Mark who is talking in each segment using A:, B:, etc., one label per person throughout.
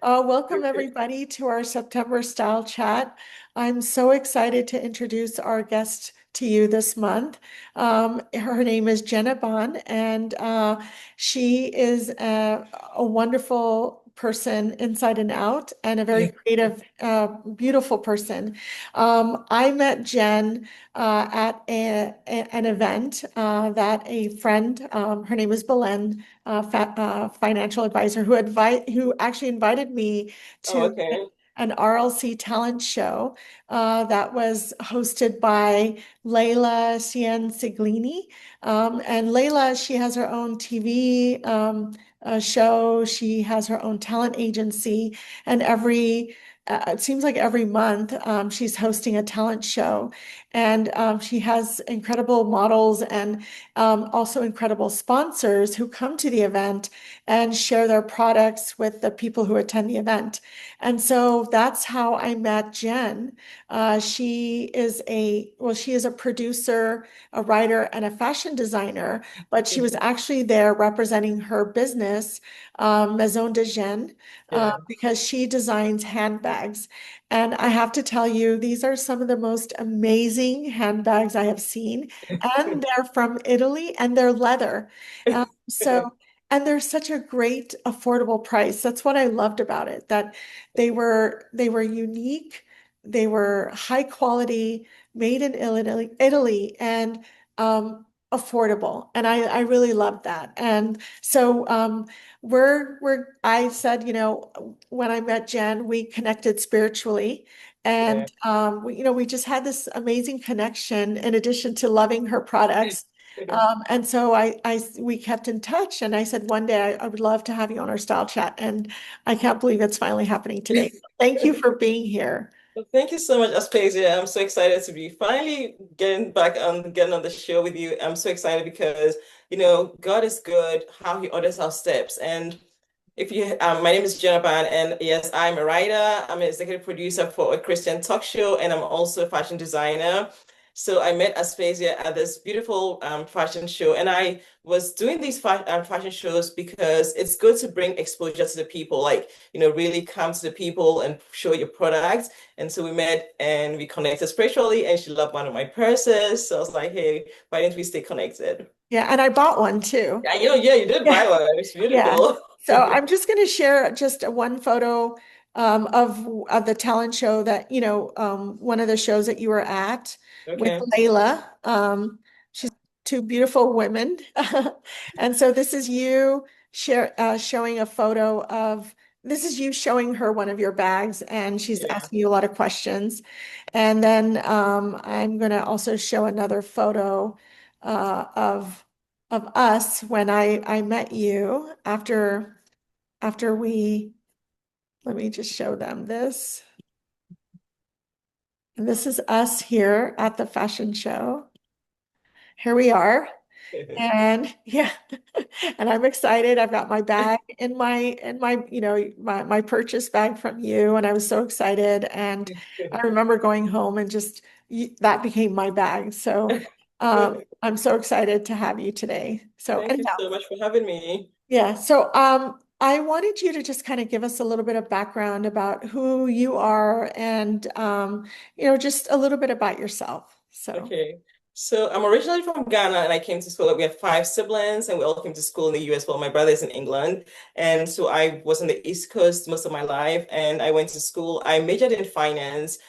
A: Welcome everybody to our September Style Chat. I'm so excited to introduce our guest to you this month. Her name is Jenne Abban, and she is a wonderful person inside and out, and a very creative, beautiful person. I met Jen at an event that a friend, her name is Belen, financial advisor, who actually invited me
B: Oh,
A: to
B: okay.
A: an RLC talent show that was hosted by Layla Cien Siglini. And Layla, she has her own TV show. She has her own talent agency, and it seems like every month she's hosting a talent show, and she has incredible models and also incredible sponsors who come to the event and share their products with the people who attend the event. And so that's how I met Jen. She is a producer, a writer, and a fashion designer, but she was actually there representing her business, Maison de Jenne,
B: Yeah.
A: because she designs handbags. And I have to tell you, these are some of the most amazing handbags I have seen. And they're from Italy and they're leather. So, and they're such a great affordable price. That's what I loved about it, that they were unique, they were high quality, made in Italy, and affordable. And I really loved that. And so I said, when I met Jen, we connected spiritually.
B: Yeah.
A: And we just had this amazing connection in addition to loving her products. And so we kept in touch, and I said one day I would love to have you on our style chat, and I can't believe it's finally happening today. Thank you for being here.
B: Well, thank you so much, Aspasia. I'm so excited to be finally getting on the show with you. I'm so excited because, God is good, how he orders our steps. And my name is Jenne Abban, and yes, I'm a writer. I'm an executive producer for a Christian talk show, and I'm also a fashion designer. So I met Aspasia at this beautiful fashion show, and I was doing these fashion shows because it's good to bring exposure to the people, like, really come to the people and show your products. And so we met and we connected spiritually, and she loved one of my purses. So I was like, hey, why don't we stay connected?
A: Yeah, and I bought one too.
B: Yeah, yeah, you did buy
A: Yeah,
B: one. It's
A: yeah.
B: beautiful.
A: So I'm just going to share just one photo of the talent show that, one of the shows that you were at with
B: Okay.
A: Layla. She's two beautiful women. And so this is you showing a photo of, this is you showing her one of your bags, and she's
B: Yeah.
A: asking you a lot of questions. And then I'm going to also show another photo of us when I met you after we, let me just show them this. And this is us here at the fashion show. Here we are. And yeah, and I'm excited. I've got my bag in my purchase bag from you, and I was so excited. And I remember going home and just that became my bag. So I'm so excited to have you today. So
B: Thank you
A: anyhow,
B: so much for having me.
A: yeah. So I wanted you to just kind of give us a little bit of background about who you are, and just a little bit about yourself. So
B: Okay. So I'm originally from Ghana and I came to school. We have five siblings and we all came to school in the US. Well, my brother is in England. And so I was on the East Coast most of my life and I went to school. I majored in finance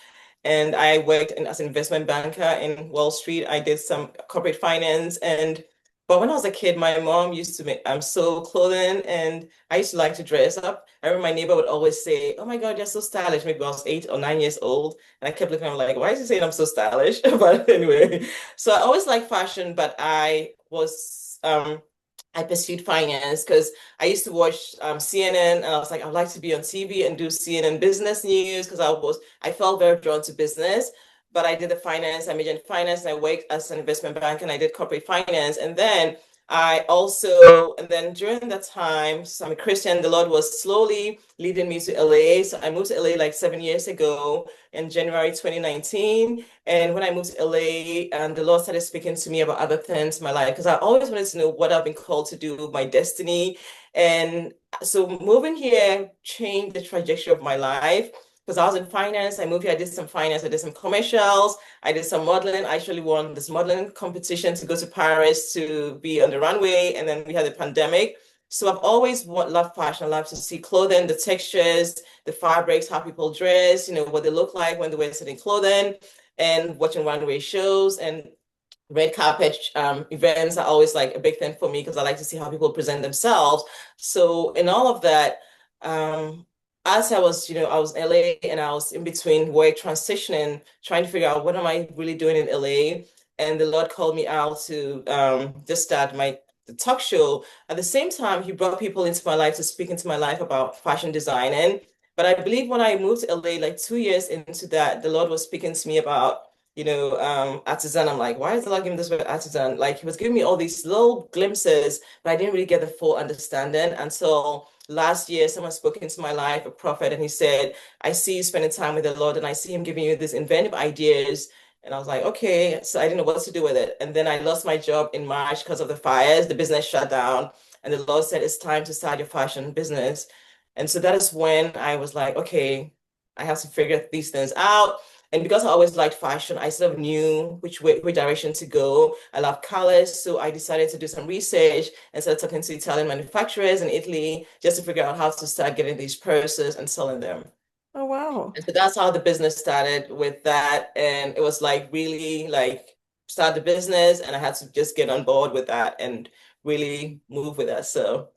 B: and I worked as an investment banker in Wall Street. I did some corporate finance and but when I was a kid, my mom used to make sew clothing and I used to like to dress up. I remember my neighbor would always say, "Oh my God, you're so stylish." Maybe I was 8 or 9 years old. And I kept looking at him like, why is he saying I'm so stylish? But anyway, so I always liked fashion, but I pursued finance because I used to watch CNN and I was like, I'd like to be on TV and do CNN business news because I felt very drawn to business. But I did the finance, I majored in finance, and I worked as an investment bank and I did corporate finance. And then And then during that time, so I'm a Christian, the Lord was slowly leading me to LA. So I moved to LA like 7 years ago in January 2019. And when I moved to LA, and the Lord started speaking to me about other things in my life, because I always wanted to know what I've been called to do, my destiny. And so moving here changed the trajectory of my life. Because I was in finance, I moved here, I did some finance, I did some commercials, I did some modeling. I actually won this modeling competition to go to Paris to be on the runway, and then we had the pandemic. So I've always loved fashion. I love to see clothing, the textures, the fabrics, how people dress, what they look like when they wear certain clothing, and watching runway shows and red carpet events are always like a big thing for me because I like to see how people present themselves. So in all of that, um, as I was, I was in LA and I was in between work transitioning, trying to figure out what am I really doing in LA. And the Lord called me out to just start my the talk show. At the same time, He brought people into my life to speak into my life about fashion designing. But I believe when I moved to LA, like 2 years into that, the Lord was speaking to me about artisan. I'm like, why is the Lord giving this word artisan? Like he was giving me all these little glimpses, but I didn't really get the full understanding until last year. Someone spoke into my life, a prophet, and he said, I see you spending time with the Lord, and I see him giving you these inventive ideas. And I was like, okay. So I didn't know what to do with it. And then I lost my job in March because of the fires. The business shut down. And the Lord said, it's time to start your fashion business. And so that is when I was like, okay, I have to figure these things out. And because I always liked fashion, I sort of knew which direction to go. I love colors, so I decided to do some research and started talking to Italian manufacturers in Italy just to figure out how to start getting these purses and selling them.
A: Oh, wow.
B: And so that's how the business started with that. And it was like really like start the business, and I had to just get on board with that and really move with that. So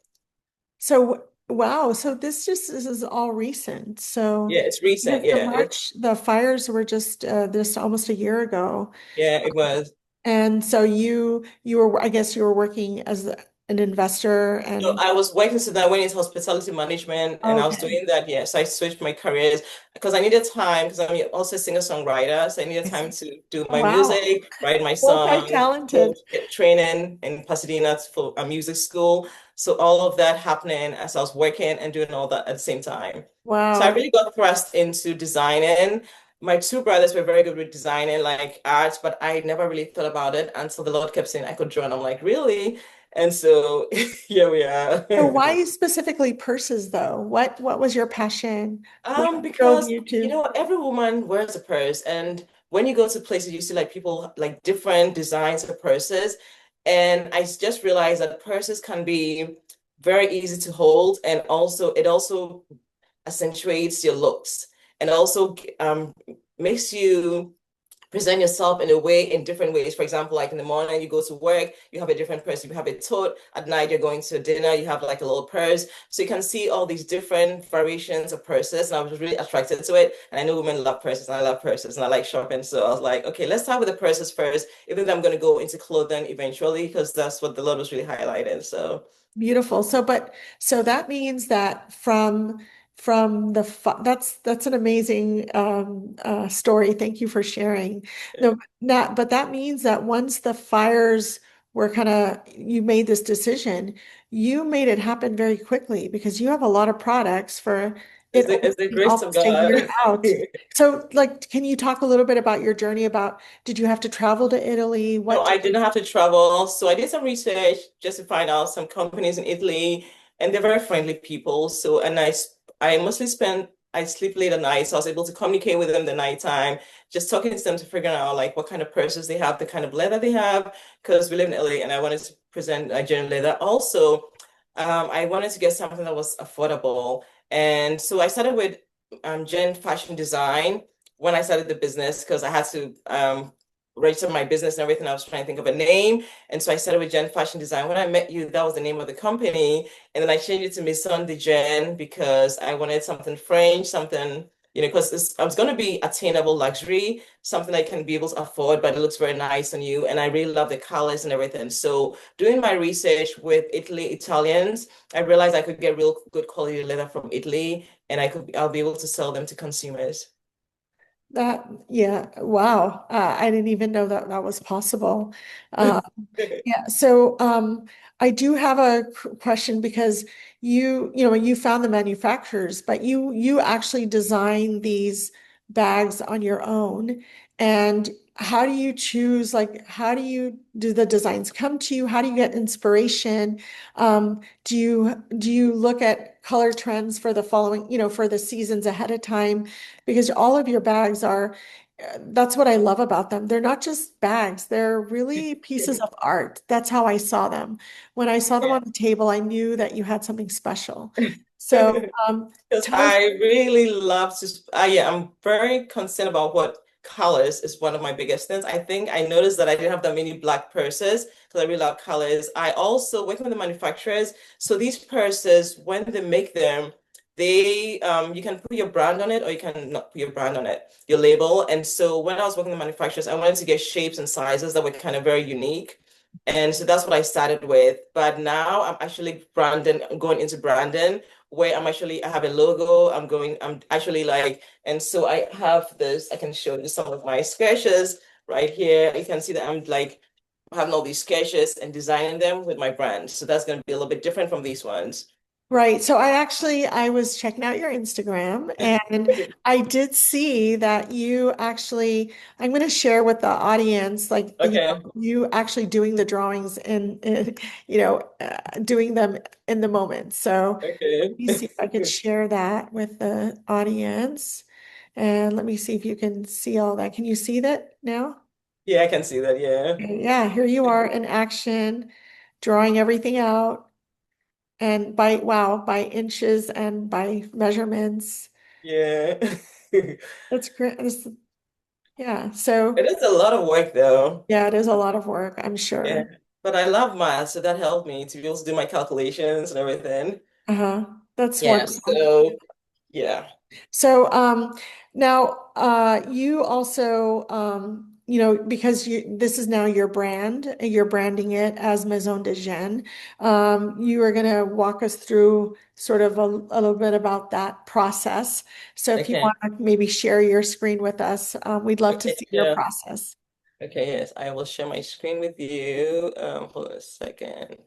A: So, wow. So this is all recent. So
B: yeah, it's recent.
A: because the
B: Yeah,
A: March, the fires were just this almost a year ago.
B: yeah, it was.
A: And so you were, I guess you were working as an investor
B: So
A: and
B: I was working, so then I went into hospitality management and I was
A: okay.
B: doing that. Yes, I switched my careers because I needed time because I'm also a singer-songwriter. So I needed
A: I
B: time
A: see.
B: to do
A: Oh,
B: my
A: wow.
B: music, write my songs, go
A: Multi-talented.
B: get training in Pasadena for a music school. So all of that happening as I was working and doing all that at the same time. So I
A: Wow.
B: really got thrust into designing. My two brothers were very good with designing, like art, but I never really thought about it until the Lord kept saying I could draw. And I'm like, really? And so here we are.
A: So why specifically purses though? What was your passion? What drove
B: Because
A: you to?
B: every woman wears a purse, and when you go to places, you see like people like different designs of purses. And I just realized that purses can be very easy to hold, and also it also accentuates your looks, and also makes you present yourself in a way in different ways. For example, like in the morning, you go to work, you have a different purse, you have a tote. At night, you're going to dinner, you have like a little purse. So you can see all these different variations of purses. And I was really attracted to it. And I know women love purses, and I love purses, and I like shopping. So I was like, okay, let's start with the purses first, even though I'm going to go into clothing eventually, because that's what the Lord was really highlighting. So
A: Beautiful. So that means that from that's an amazing story. Thank you for sharing. No, not but that means that once the fires were kind of you made this decision, you made it happen very quickly because you have a lot of products for it only
B: it's the
A: being
B: grace of
A: almost a year
B: God.
A: out. So like, can you talk a little bit about your journey about did you have to travel to Italy?
B: No,
A: What
B: I didn't have to travel. So I did some research just to find out some companies in Italy, and they're very friendly people. So, and I mostly I sleep late at night. So I was able to communicate with them the nighttime, just talking to them to figure out like what kind of purses they have, the kind of leather they have, because we live in LA and I wanted to present Nigerian leather. Also, I wanted to get something that was affordable. And so I started with Jenne Fashion Design when I started the business because I had to register my business and everything. I was trying to think of a name. And so I started with Jenne Fashion Design. When I met you, that was the name of the company. And then I changed it to Maison de Jenne because I wanted something French, something, because I was going to be attainable luxury, something I can be able to afford, but it looks very nice on you. And I really love the colors and everything. So doing my research with Italians, I realized I could get real good quality leather from Italy and I'll be able to sell them to consumers.
A: Yeah, wow. I didn't even know that that was possible. Uh, Yeah, so I do have a question because you found the manufacturers, but you actually design these bags on your own. And how do you choose, like, do the designs come to you? How do you get inspiration? Do you look at color trends for the following, for the seasons ahead of time? Because all of your bags are that's what I love about them. They're not just bags, they're really pieces of art. That's how I saw them. When I saw them
B: Yeah.
A: on the table, I knew that you had something special. So,
B: Because
A: tell us,
B: I really love to, yeah, I'm very concerned about what colors is one of my biggest things. I think I noticed that I didn't have that many black purses because I really love colors. I also work with the manufacturers. So these purses, when they make them, you can put your brand on it or you can not put your brand on it, your label. And so when I was working with the manufacturers, I wanted to get shapes and sizes that were kind of very unique. And so that's what I started with. But now I'm actually going into branding where I have a logo. I'm actually like, and so I have this, I can show you some of my sketches right here. You can see that I'm like having all these sketches and designing them with my brand. So that's going to be a little bit different from these ones.
A: right. So I was checking out your Instagram and I did see that I'm going to share with the audience, like,
B: Okay.
A: you actually doing the drawings and doing them in the moment. So,
B: Okay.
A: let me see if I could share that with the audience. And let me see if you can see all that. Can you see that now?
B: Yeah, I can see that. Yeah.
A: Okay, yeah, here you are in action, drawing everything out and by inches and by measurements.
B: Yeah. It
A: That's great. Yeah, so
B: is a lot of work though.
A: yeah, it is a lot of work, I'm
B: Yeah.
A: sure.
B: But I love math, so that helped me to be able to do my calculations and everything.
A: Uh-huh. That's
B: Yeah.
A: wonderful.
B: So yeah.
A: So now you also because this is now your brand, you're branding it as Maison de Jenne. You are going to walk us through sort of a little bit about that process. So if you
B: Okay.
A: want to maybe share your screen with us, we'd love to
B: Okay.
A: see your
B: Yeah.
A: process.
B: Okay, yes, I will share my screen with you. Hold on a second.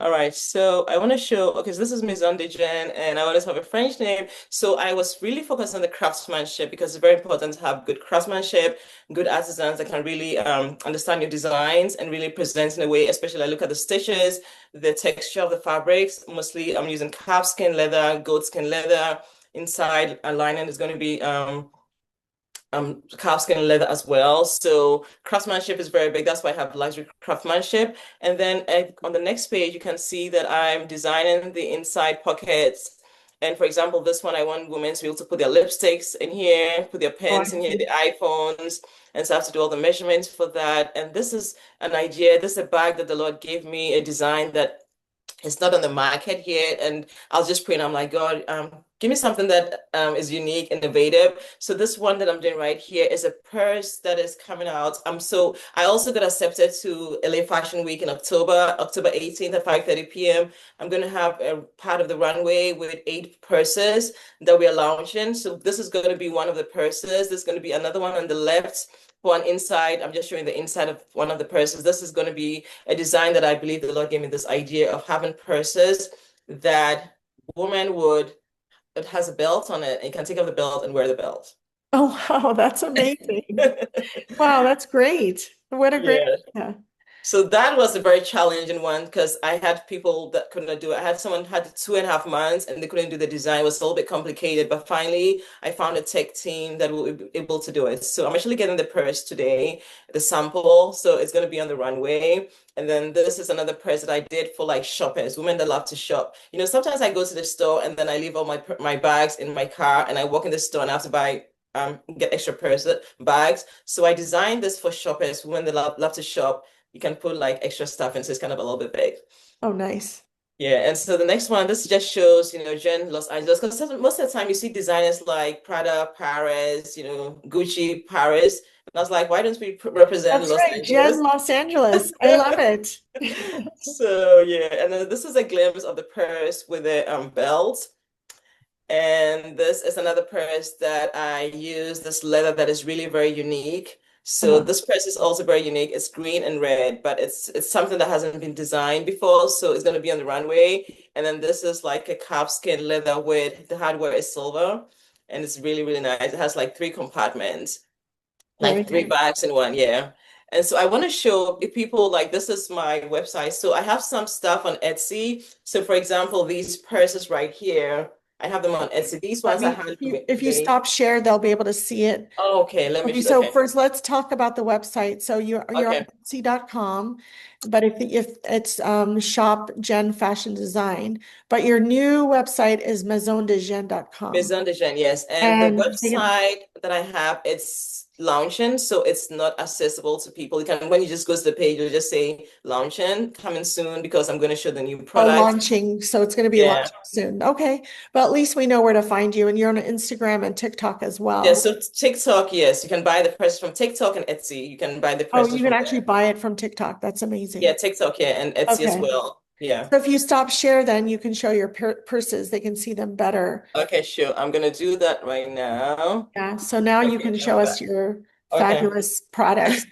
B: All right, so I want to show, okay, so this is Maison de Jenne, and I always have a French name. So I was really focused on the craftsmanship because it's very important to have good craftsmanship, good artisans that can really understand your designs and really present in a way, especially I look at the stitches, the texture of the fabrics. Mostly I'm using calfskin leather, goatskin leather. Inside a lining is going to be calfskin leather as well. So craftsmanship is very big. That's why I have luxury craftsmanship. And then on the next page, you can see that I'm designing the inside pockets. And for example, this one, I want women to be able to put their lipsticks in here, put their
A: Oh, I
B: pens in here,
A: see.
B: the iPhones. And so I have to do all the measurements for that. And this is an idea. This is a bag that the Lord gave me, a design that it's not on the market yet. And I was just praying, I'm like, God, give me something that is unique, innovative. So this one that I'm doing right here is a purse that is coming out. So I also got accepted to LA Fashion Week in October 18th at 5:30 p.m. I'm going to have a part of the runway with 8 purses that we are launching. So this is going to be one of the purses. There's going to be another one on the left. One inside, I'm just showing the inside of one of the purses. This is going to be a design that I believe the Lord gave me this idea of having purses that woman would, it has a belt on it, and you can take off the belt and wear the belt.
A: Oh, wow, that's amazing. Wow, that's great. What a great
B: Yeah.
A: idea.
B: So that was a very challenging one because I had people that couldn't do it. I had someone who had 2.5 months and they couldn't do the design. It was a little bit complicated, but finally I found a tech team that will be able to do it. So I'm actually getting the purse today, the sample. So it's going to be on the runway. And then this is another purse that I did for like shoppers, women that love to shop. Sometimes I go to the store and then I leave all my bags in my car and I walk in the store and I have to buy get extra purse bags. So I designed this for shoppers, women that love to shop. You can put like extra stuff in, so it's kind of a little bit big.
A: Oh, nice.
B: Yeah, and so the next one, this just shows, Jen, Los Angeles, because most of the time you see designers like Prada, Paris, Gucci, Paris. I was like, why don't we represent
A: That's
B: Los
A: right, Jen,
B: Angeles?
A: Los Angeles. I love it.
B: So yeah, and then this is a glimpse of the purse with the belt. And this is another purse that I use, this leather that is really very unique. So
A: Uh-huh.
B: this purse is also very unique. It's green and red, but it's something that hasn't been designed before, so it's going to be on the runway. And then this is like a calfskin leather with the hardware is silver, and it's really, really nice. It has like three compartments,
A: Very
B: like three
A: nice.
B: bags in one, yeah. And so I want to show if people like this is my website. So I have some stuff on Etsy. So for example, these purses right here, I have them on Etsy. These
A: Let
B: ones are
A: me, if you
B: handmade.
A: stop share, they'll be able to see it.
B: Oh, okay, let me
A: Okay,
B: just
A: so
B: okay.
A: first let's talk about the website. So you're on
B: Okay.
A: Etsy.com, but if it's shop Jen Fashion Design, but your new website is maisondeJenne.com.
B: Maison de Jenne, yes. And the
A: And they can,
B: website that I have, it's launching, so it's not accessible to people. You can when you just go to the page, you'll just say launching, coming soon because I'm going to show the new
A: oh,
B: product.
A: launching, so it's going to be
B: Yeah.
A: launching soon. Okay, but at least we know where to find you, and you're on Instagram and TikTok as
B: Yeah,
A: well.
B: so TikTok, yes, you can buy the purse from TikTok and Etsy. You can buy the
A: Oh,
B: purses
A: you can
B: from
A: actually
B: there.
A: buy it from TikTok. That's
B: Yeah,
A: amazing.
B: TikTok, yeah, and Etsy as
A: Okay.
B: well. Yeah.
A: So if you stop share, then you can show your purses. They can see them better.
B: Okay, sure. I'm gonna do that right now.
A: Yeah. So now you
B: Okay,
A: can
B: I'm
A: show us
B: back.
A: your
B: Okay.
A: fabulous products.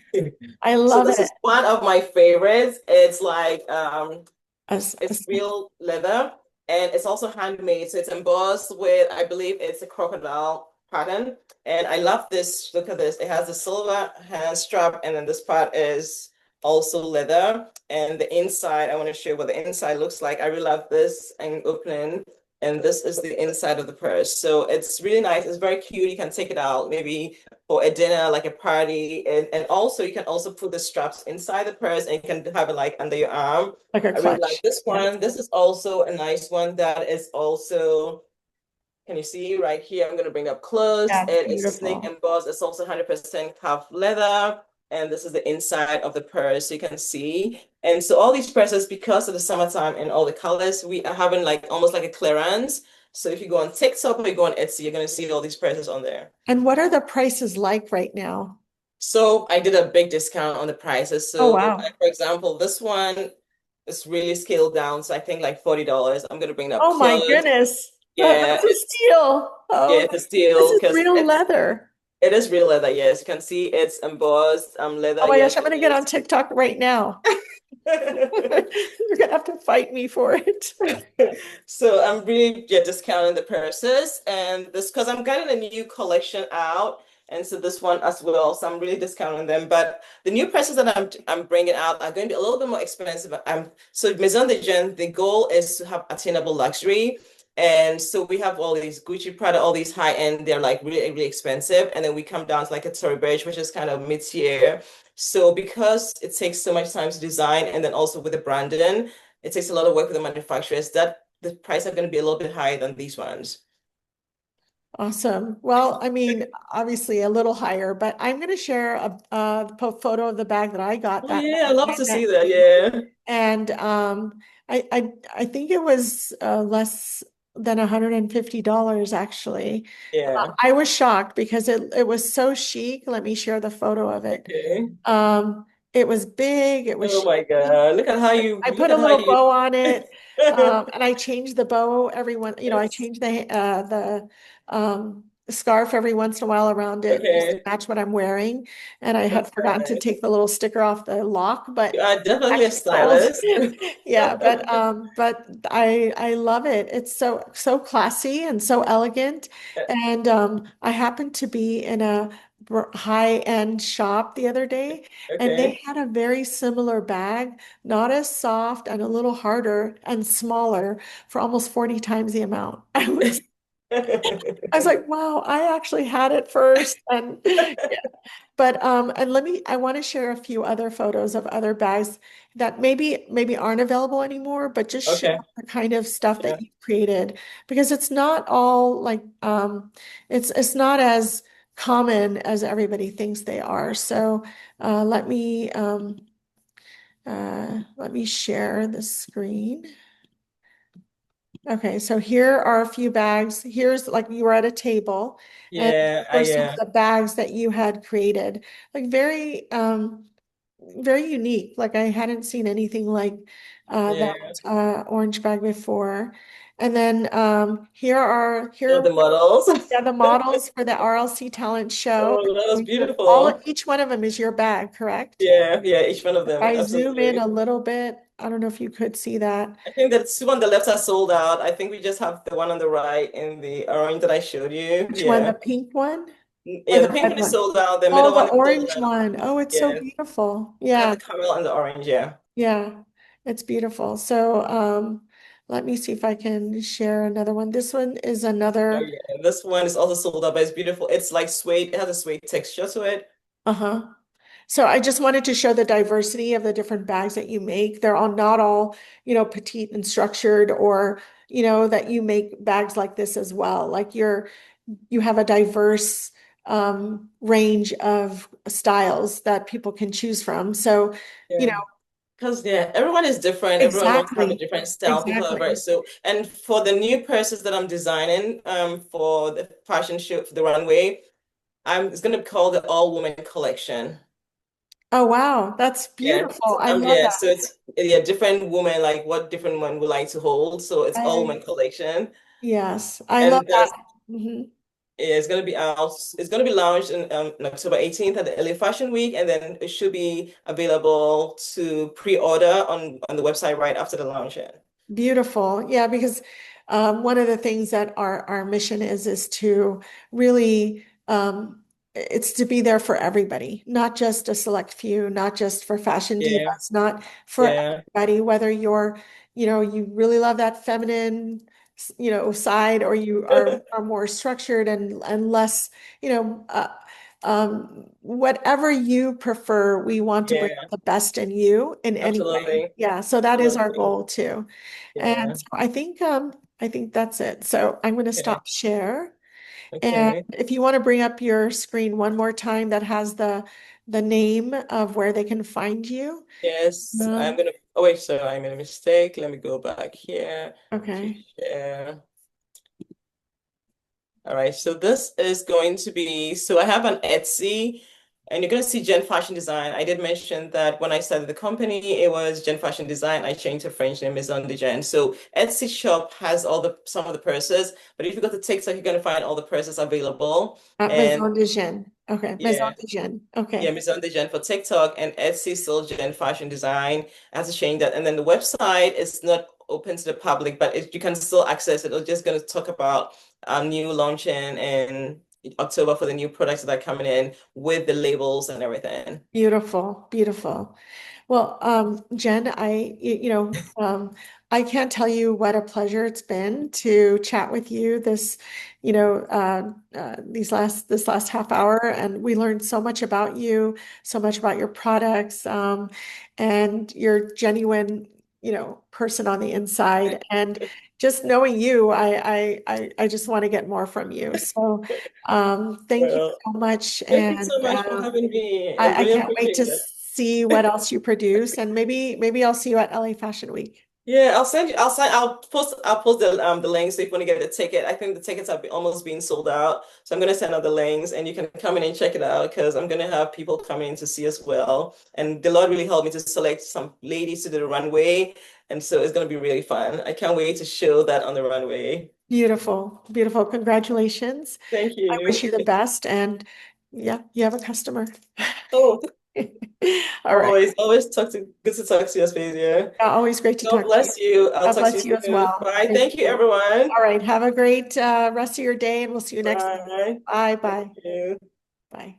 A: I
B: So
A: love
B: this
A: it.
B: is one of my favorites. It's like it's
A: As
B: real leather and it's also handmade. So it's embossed with, I believe it's a crocodile pattern. And I love this. Look at this. It has a silver hand strap, and then this part is also leather. And the inside, I want to show you what the inside looks like. I really love this and opening. And this is the inside of the purse. So it's really nice. It's very cute. You can take it out maybe for a dinner, like a party. And also you can also put the straps inside the purse and you can have it like under your arm.
A: like a
B: I really like
A: clutch.
B: this
A: Yeah.
B: one. This is also a nice one that is also, can you see right here? I'm going to bring up close.
A: Yeah, it's
B: It is snake
A: beautiful.
B: embossed. It's also 100% calf leather. And this is the inside of the purse, so you can see. And so all these purses, because of the summertime and all the colors, we are having like almost like a clearance. So if you go on TikTok or you go on Etsy, you're going to see all these purses on there.
A: And what are the prices like right now?
B: So I did a big discount on the prices.
A: Oh,
B: So
A: wow.
B: like for example, this one is really scaled down. So I think like $40. I'm gonna bring it up
A: Oh my
B: close.
A: goodness.
B: Yeah,
A: That's a steal.
B: yeah,
A: Oh,
B: it's a
A: this
B: steal
A: is
B: because
A: real leather.
B: it is real leather. Yes, you can see it's embossed
A: Oh
B: leather.
A: my gosh,
B: Yes,
A: I'm
B: it
A: gonna get on
B: is.
A: TikTok right now. You're gonna have to fight me for it.
B: So I'm really discounting the purses and this because I'm getting a new collection out. And so this one as well. So I'm really discounting them. But the new purses that I'm bringing out are going to be a little bit more expensive. So Maison de Jenne, the goal is to have attainable luxury. And so we have all these Gucci Prada, all these high end, they're like really, really expensive. And then we come down to like a Tory Burch, which is kind of mid-tier. So because it takes so much time to design and then also with the branding, it takes a lot of work with the manufacturers that the price are going to be a little bit higher than these ones.
A: Awesome. Well, I mean, obviously a little higher, but I'm going to share a photo of the bag that I got
B: Oh
A: that
B: yeah, I love to see
A: handbag.
B: that. Yeah.
A: And I think it was less than $150 actually.
B: Yeah.
A: I was shocked because it was so chic. Let me share the photo of it.
B: Okay.
A: Um, it was big, it was
B: Oh my
A: chic.
B: God. Look at how you
A: I
B: look
A: put a
B: at how
A: little
B: you
A: bow on it, and I changed the bow every one. I
B: Yes.
A: changed the scarf every once in a while around it just to
B: Okay.
A: match what I'm wearing. And I had
B: That's
A: forgotten
B: very
A: to
B: nice.
A: take the little sticker off the lock,
B: You
A: but
B: are definitely a
A: actually sold.
B: stylist.
A: Yeah, but I love it. It's so classy and so elegant. And I happened to be in a high-end shop the other day, and they
B: Okay.
A: had a very similar bag, not as soft and a little harder and smaller for almost 40 times the amount. I was like, wow, I actually had it first. And yeah. But and I want to share a few other photos of other bags that maybe aren't available anymore, but just show
B: Okay.
A: the kind of stuff
B: Yeah.
A: that you created because it's not all like it's not as common as everybody thinks they are. So uh, let me let me share the screen. Okay, so here are a few bags. Here's like you were at a table, and
B: Yeah, I
A: here's some of
B: yeah,
A: the bags that you had created. Like very unique. Like I hadn't seen anything like that
B: yeah.
A: orange bag before. And then
B: Love the models.
A: yeah, the models for the RLC talent show.
B: Oh, that was
A: All
B: beautiful.
A: each one of them is your bag, correct?
B: Yeah, yeah, each one of
A: If
B: them,
A: I zoom in
B: absolutely.
A: a little bit, I don't know if you could see that.
B: I think the two on the left are sold out. I think we just have the one on the right in the orange that I showed you.
A: Which one,
B: Yeah.
A: the pink one or
B: Yeah, the
A: the
B: pink
A: red
B: one is
A: one?
B: sold out. The
A: Oh,
B: middle
A: the
B: one is sold
A: orange
B: out.
A: one. Oh, it's so
B: Yeah.
A: beautiful.
B: I have
A: Yeah,
B: the caramel and the orange, yeah.
A: yeah, it's beautiful. So, let me see if I can share another one. This one is
B: Oh
A: another,
B: yeah. This one is also sold out, but it's beautiful. It's like suede. It has a suede texture to it.
A: uh-huh. So I just wanted to show the diversity of the different bags that you make. They're all not all, petite and structured or, that you make bags like this as well. Like you have a diverse range of styles that people can choose from. So, you know,
B: Yeah. Because yeah, everyone is different. Everyone wants to have a
A: exactly,
B: different style. People are very
A: exactly.
B: so. And for the new purses that I'm designing, for the fashion show for the runway, it's gonna be called the All Woman Collection.
A: Oh, wow. That's
B: Yeah.
A: beautiful. I love
B: Yeah.
A: that.
B: So it's yeah, different women like what different women would like to hold. So it's All
A: I,
B: Woman Collection,
A: yes, I love
B: and
A: that.
B: that's
A: Mhm.
B: it's gonna be out. It's gonna be launched in October 18th at the LA Fashion Week, and then it should be available to pre-order on the website right after the launch. Yeah.
A: Beautiful. Yeah, because one of the things that our mission is to really it's to be there for everybody, not just a select few, not just for fashion
B: Yeah.
A: divas, not for
B: Yeah.
A: everybody, whether you're, you really love that feminine, side or you are more structured and less, you know, uh, whatever you prefer, we want to bring
B: Yeah.
A: out the best in you in any way.
B: Absolutely.
A: Yeah, so that is our
B: Absolutely.
A: goal too. And
B: Yeah.
A: so I think that's it. So I'm going to
B: Okay.
A: stop share. And
B: Okay.
A: if you want to bring up your screen one more time that has the name of where they can find you.
B: Yes, I'm
A: Um,
B: gonna. Oh wait, sorry, I made a mistake. Let me go back here to
A: okay.
B: share. All right, so this is going to be, so I have an Etsy and you're going to see Jenne Fashion Design. I did mention that when I started the company, it was Jenne Fashion Design. I changed the French name Maison de Jenne. So Etsy shop has some of the purses, but if you go to TikTok, you're going to find all the purses available. And
A: Maison de Jenne. Okay. Maison
B: yeah,
A: de Jenne.
B: yeah,
A: Okay.
B: Maison de Jenne for TikTok and Etsy still Jenne Fashion Design. I have to change that. And then the website is not open to the public, but you can still access it. We're just going to talk about new launching in October for the new products that are coming in with the labels and everything.
A: Beautiful. Beautiful. Well, Jen, I can't tell you what a pleasure it's been to chat with you this last half hour, and we learned so much about you, so much about your products, and your genuine, person on the inside. And just knowing you, I just want to get more from you. So, thank you
B: Well,
A: so much,
B: thank you
A: and
B: so much for having me. I
A: I
B: really
A: can't wait
B: appreciate
A: to
B: it.
A: see what else you produce, and maybe I'll see you at LA Fashion Week.
B: Yeah, I'll post the links so if you want to get the ticket. I think the tickets have almost been sold out. So I'm gonna send out the links and you can come in and check it out because I'm gonna have people coming to see as well. And the Lord really helped me to select some ladies to do the runway. And so it's gonna be really fun. I can't wait to show that on the runway.
A: Beautiful, beautiful. Congratulations.
B: Thank
A: I wish
B: you.
A: you the best, and yeah, you have a customer.
B: Oh,
A: All right.
B: good to talk to you, Aspasia.
A: Yeah, always great to
B: God
A: talk to you.
B: bless you. I'll
A: God
B: talk to you
A: bless you as
B: soon.
A: well.
B: Bye.
A: Thank
B: Thank you,
A: you.
B: everyone.
A: All right. Have a great rest of your day, and we'll see you next time.
B: Bye.
A: Bye.
B: Thank
A: Bye.
B: you.
A: Bye.